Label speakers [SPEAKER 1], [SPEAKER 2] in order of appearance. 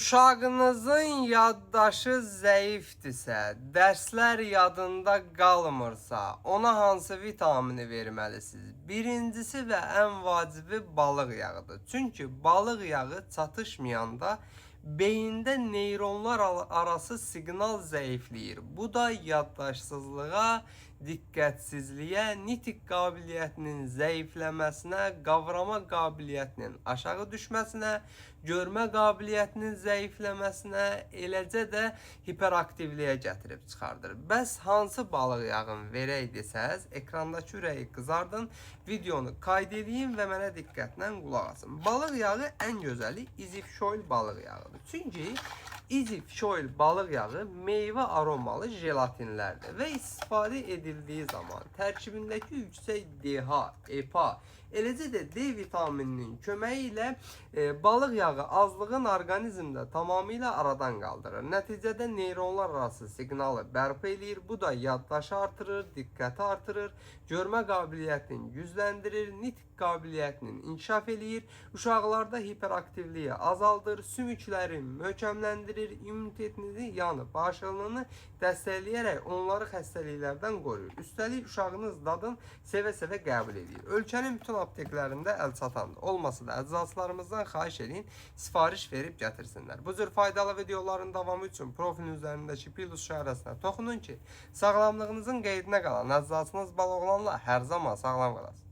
[SPEAKER 1] Uşağınızın yaddaşı zəifdirsə, dərslər yadında qalmırsa, ona hansı vitamini verməlisiniz? Birincisi və ən vacibi balıq yağıdır. Çünki balıq yağı çatışmayanda beyində neyronlar arası siqnal zəifləyir. Bu da yaddaşsızlığa, diqqətsizliyə, nitq qabiliyyətinin zəifləməsinə, qavrama qabiliyyətinin aşağı düşməsinə, görmə qabiliyyətinin zəifləməsinə, eləcə də hiperaktivliyə gətirib çıxardır. Bəs hansı balıq yağını verək desəz, ekrandakı ürəyi qızardın, videonu qayd edin və mənə diqqətlə qulaq asın. Balıq yağı ən gözəli izifşoil balıq yağıdır. Çünki izifşoil balıq yağı meyvə aromalı jelatinlərdir və istifadə edildiyi zaman tərkibindəki yüksək DH, EPA, eləcə də D vitamininin köməyi ilə balıq yağı azlığın orqanizmdə tamamilə aradan qaldırır. Nəticədə neyronlar arası siqnalı bərpa eləyir. Bu da yaddaşı artırır, diqqəti artırır, görmə qabiliyyətini gücləndirir, nitq qabiliyyətinin inkişaf eləyir, uşaqlarda hiperaktivliyi azaldır, sümükləri möhkəmləndirir, immunitetini, yəni bağışıqlığını dəstəkləyərək onları xəstəliklərdən qoruyur. Üstəlik uşağınız dadın sevə-sevə qəbul edir. Ölkənin bütün apteklərində əl çatandır. Olmasa da əczaçılarımızdan xahiş edin, sifariş verib gətirsinlər. Bu cür faydalı videoların davamı üçün profilin üzərindəki plus işarəsinə toxunun ki, sağlamlığınızın qeydinə qalan əczaçınız Baloğlanla hər zaman sağlam qalasın.